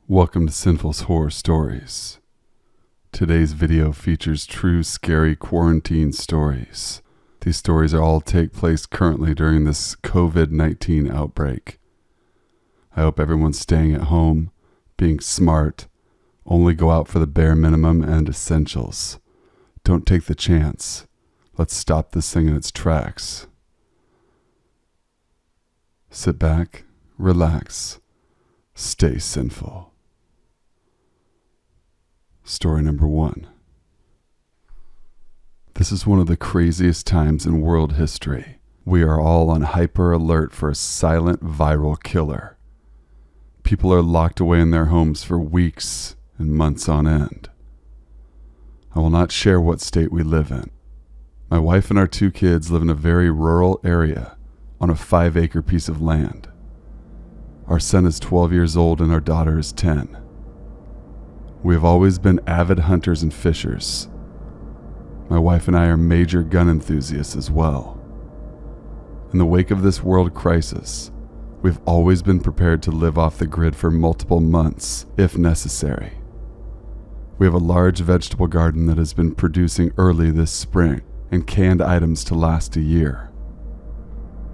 Welcome to Sinful's Horror Stories. Today's video features true scary quarantine stories. These stories all take place currently during this COVID-19 outbreak. I hope everyone's staying at home, being smart, only go out for the bare minimum and essentials. Don't take the chance. Let's stop this thing in its tracks. Sit back, relax, stay sinful. Story number 1. This is one of the craziest times in world history. We are all on hyper alert for a silent viral killer. People are locked away in their homes for weeks and months on end. I will not share what state we live in. My wife and our 2 kids live in a very rural area on a 5-acre piece of land. Our son is 12 years old and our daughter is 10. We have always been avid hunters and fishers. My wife and I are major gun enthusiasts as well. In the wake of this world crisis, we've always been prepared to live off the grid for multiple months, if necessary. We have a large vegetable garden that has been producing early this spring and canned items to last a year.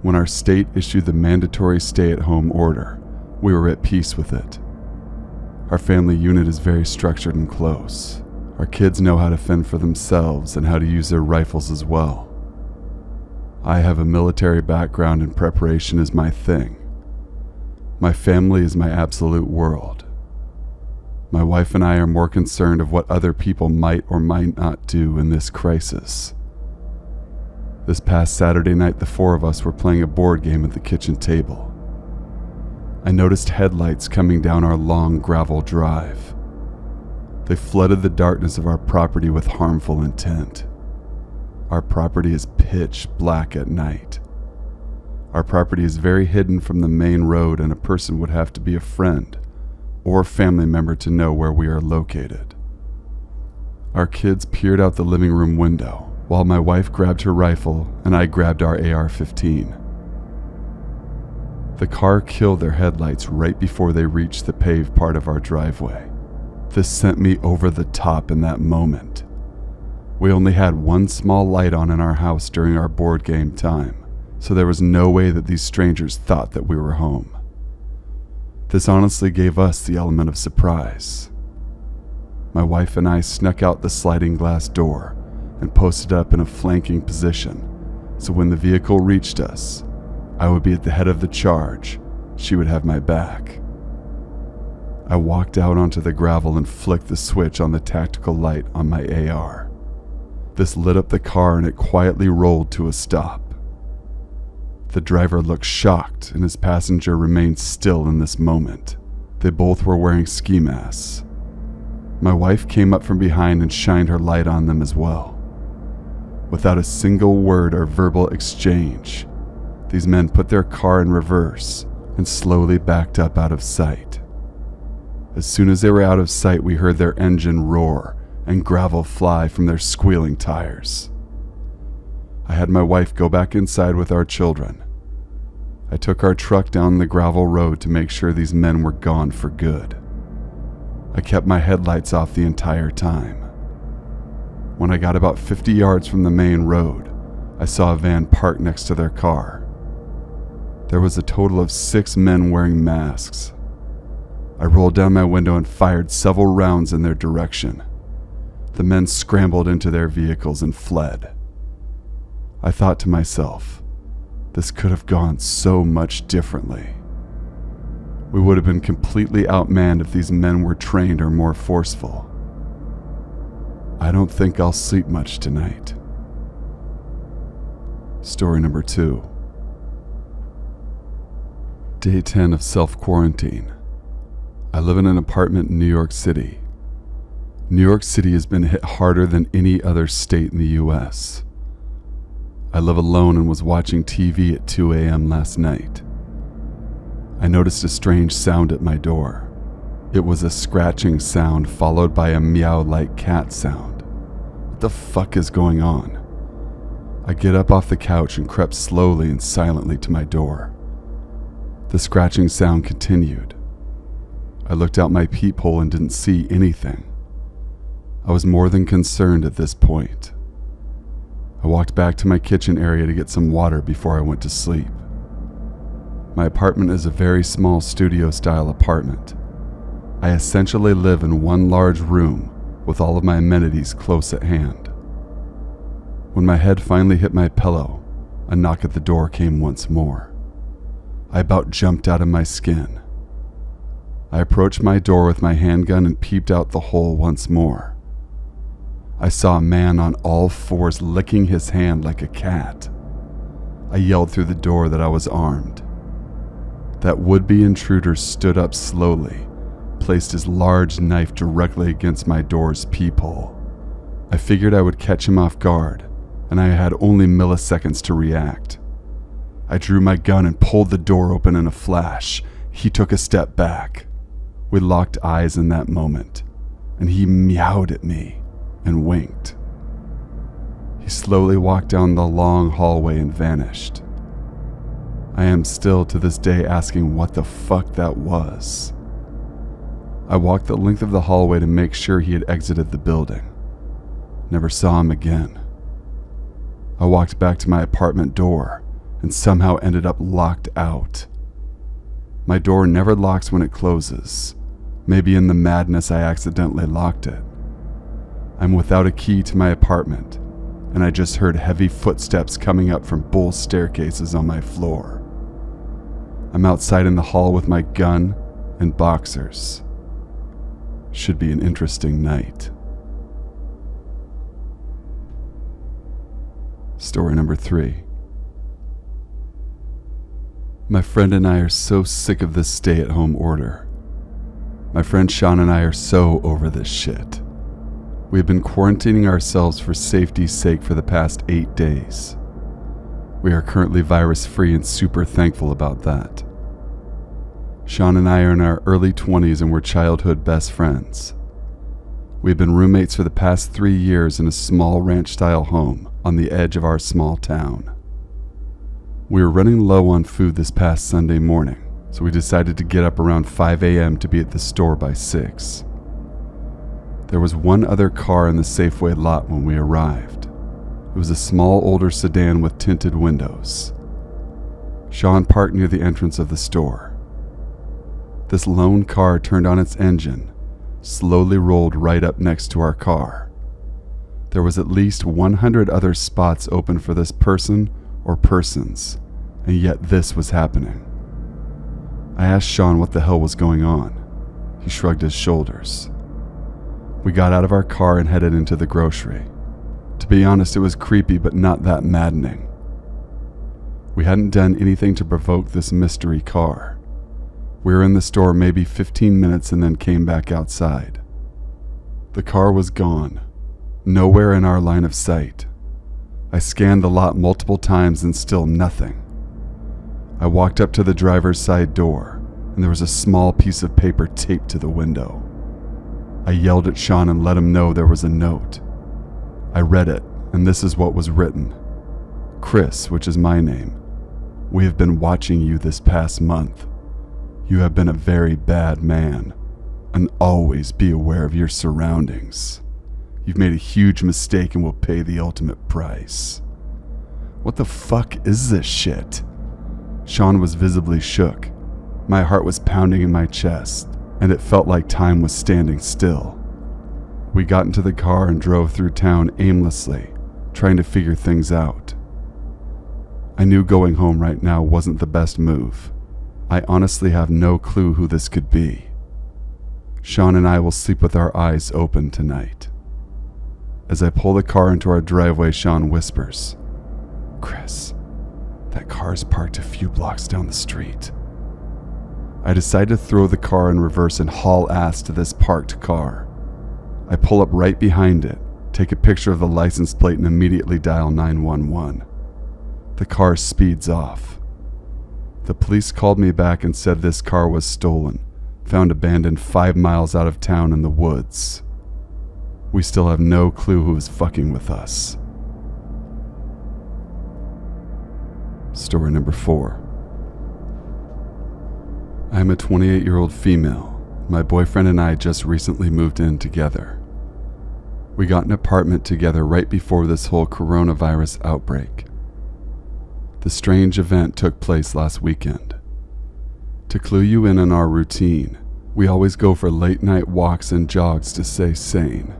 When our state issued the mandatory stay-at-home order, we were at peace with it. Our family unit is very structured and close. Our kids know how to fend for themselves and how to use their rifles as well. I have a military background and preparation is my thing. My family is my absolute world. My wife and I are more concerned of what other people might or might not do in this crisis. This past Saturday night, the 4 of us were playing a board game at the kitchen table. I noticed headlights coming down our long gravel drive. They flooded the darkness of our property with harmful intent. Our property is pitch black at night. Our property is very hidden from the main road, and a person would have to be a friend or family member to know where we are located. Our kids peered out the living room window, while my wife grabbed her rifle and I grabbed our AR-15. The car killed their headlights right before they reached the paved part of our driveway. This sent me over the top in that moment. We only had one small light on in our house during our board game time, so there was no way that these strangers thought that we were home. This honestly gave us the element of surprise. My wife and I snuck out the sliding glass door and posted up in a flanking position, so when the vehicle reached us, I would be at the head of the charge. She would have my back. I walked out onto the gravel and flicked the switch on the tactical light on my AR. This lit up the car and it quietly rolled to a stop. The driver looked shocked and his passenger remained still in this moment. They both were wearing ski masks. My wife came up from behind and shined her light on them as well. Without a single word or verbal exchange, these men put their car in reverse and slowly backed up out of sight. As soon as they were out of sight, we heard their engine roar and gravel fly from their squealing tires. I had my wife go back inside with our children. I took our truck down the gravel road to make sure these men were gone for good. I kept my headlights off the entire time. When I got about 50 yards from the main road, I saw a van parked next to their car. There was a total of 6 men wearing masks. I rolled down my window and fired several rounds in their direction. The men scrambled into their vehicles and fled. I thought to myself, this could have gone so much differently. We would have been completely outmanned if these men were trained or more forceful. I don't think I'll sleep much tonight. Story number 2. Day 10 of self-quarantine. I live in an apartment in New York City. New York City has been hit harder than any other state in the US. I live alone and was watching TV at 2 a.m. last night. I noticed a strange sound at my door. It was a scratching sound followed by a meow-like cat sound. What the fuck is going on? I get up off the couch and crept slowly and silently to my door. The scratching sound continued. I looked out my peephole and didn't see anything. I was more than concerned at this point. I walked back to my kitchen area to get some water before I went to sleep. My apartment is a very small studio-style apartment. I essentially live in one large room with all of my amenities close at hand. When my head finally hit my pillow, a knock at the door came once more. I about jumped out of my skin. I approached my door with my handgun and peeped out the hole once more. I saw a man on all fours licking his hand like a cat. I yelled through the door that I was armed. That would-be intruder stood up slowly, placed his large knife directly against my door's peephole. I figured I would catch him off guard, and I had only milliseconds to react. I drew my gun and pulled the door open in a flash. He took a step back. We locked eyes in that moment, and he meowed at me and winked. He slowly walked down the long hallway and vanished. I am still to this day asking what the fuck that was. I walked the length of the hallway to make sure he had exited the building. Never saw him again. I walked back to my apartment door and somehow ended up locked out. My door never locks when it closes. Maybe in the madness I accidentally locked it. I'm without a key to my apartment, and I just heard heavy footsteps coming up from both staircases on my floor. I'm outside in the hall with my gun and boxers. Should be an interesting night. Story number 3. My friend and I are so sick of this stay-at-home order. My friend Sean and I are so over this shit. We have been quarantining ourselves for safety's sake for the past 8 days. We are currently virus-free and super thankful about that. Sean and I are in our early 20s and we're childhood best friends. We've been roommates for the past 3 years in a small ranch-style home on the edge of our small town. We were running low on food this past Sunday morning, so we decided to get up around 5 a.m. to be at the store by 6. There was one other car in the Safeway lot when we arrived. It was a small older sedan with tinted windows. Sean parked near the entrance of the store. This lone car turned on its engine, slowly rolled right up next to our car. There was at least 100 other spots open for this person or persons, and yet this was happening. I asked Sean what the hell was going on. He shrugged his shoulders. We got out of our car and headed into the grocery. To be honest, it was creepy, but not that maddening. We hadn't done anything to provoke this mystery car. We were in the store maybe 15 minutes and then came back outside. The car was gone. Nowhere in our line of sight. I scanned the lot multiple times and still nothing. I walked up to the driver's side door, and there was a small piece of paper taped to the window. I yelled at Sean and let him know there was a note. I read it, and this is what was written. Chris, which is my name, we have been watching you this past month. You have been a very bad man, and always be aware of your surroundings. You've made a huge mistake and will pay the ultimate price. What the fuck is this shit? Sean was visibly shook. My heart was pounding in my chest, and it felt like time was standing still. We got into the car and drove through town aimlessly, trying to figure things out. I knew going home right now wasn't the best move. I honestly have no clue who this could be. Sean and I will sleep with our eyes open tonight. As I pull the car into our driveway, Sean whispers, "Chris, that car's parked a few blocks down the street." I decide to throw the car in reverse and haul ass to this parked car. I pull up right behind it, take a picture of the license plate, and immediately dial 911. The car speeds off. The police called me back and said this car was stolen, found abandoned 5 miles out of town in the woods. We still have no clue who is fucking with us. Story number 4. I am a 28-year-old female, My boyfriend and I just recently moved in together. We got an apartment together right before this whole coronavirus outbreak. The strange event took place last weekend. To clue you in on our routine, we always go for late night walks and jogs to stay sane.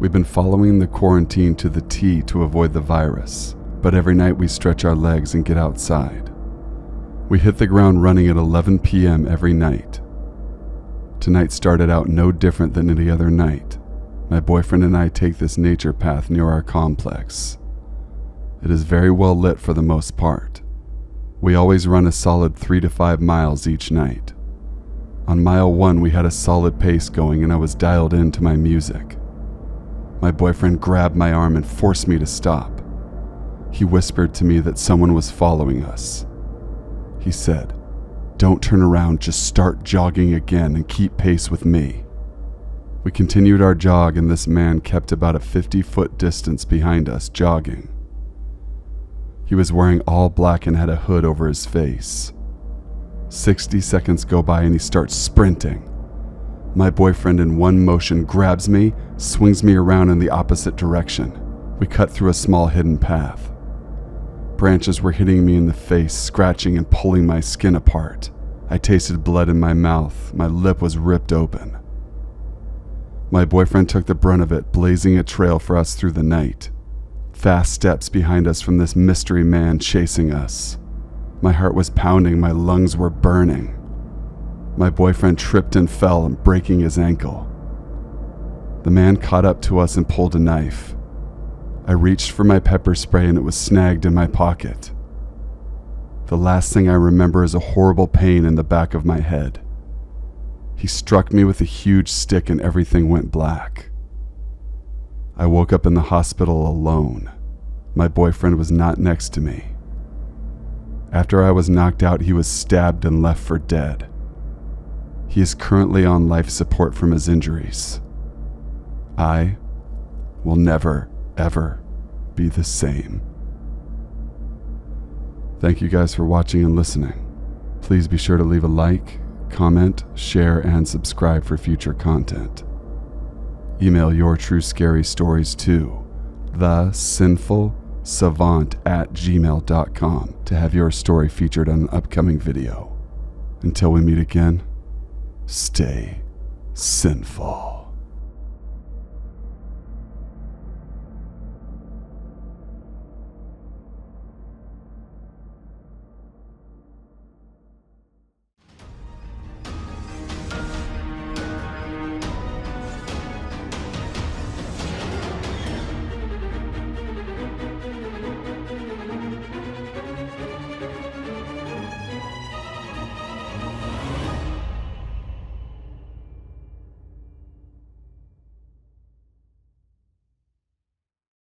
We've been following the quarantine to the T to avoid the virus, but every night we stretch our legs and get outside. We hit the ground running at 11 p.m. every night. Tonight started out no different than any other night. My boyfriend and I take this nature path near our complex. It is very well lit for the most part. We always run a solid 3 to 5 miles each night. On mile 1 we had a solid pace going and I was dialed into my music. My boyfriend grabbed my arm and forced me to stop. He whispered to me that someone was following us. He said, "Don't turn around, just start jogging again and keep pace with me." We continued our jog and this man kept about a 50-foot distance behind us jogging. He was wearing all black and had a hood over his face. 60 seconds go by and he starts sprinting. My boyfriend in one motion grabs me, swings me around in the opposite direction. We cut through a small hidden path. Branches were hitting me in the face, scratching and pulling my skin apart. I tasted blood in my mouth. My lip was ripped open. My boyfriend took the brunt of it, blazing a trail for us through the night. Fast steps behind us from this mystery man chasing us. My heart was pounding, my lungs were burning. My boyfriend tripped and fell, breaking his ankle. The man caught up to us and pulled a knife. I reached for my pepper spray and it was snagged in my pocket. The last thing I remember is a horrible pain in the back of my head. He struck me with a huge stick and everything went black. I woke up in the hospital alone. My boyfriend was not next to me. After I was knocked out, he was stabbed and left for dead. He is currently on life support from his injuries. I will never, ever be the same. Thank you guys for watching and listening. Please be sure to leave a like, comment, share, and subscribe for future content. Email your true scary stories to thesinfulsavant@gmail.com to have your story featured on an upcoming video. Until we meet again, stay sinful.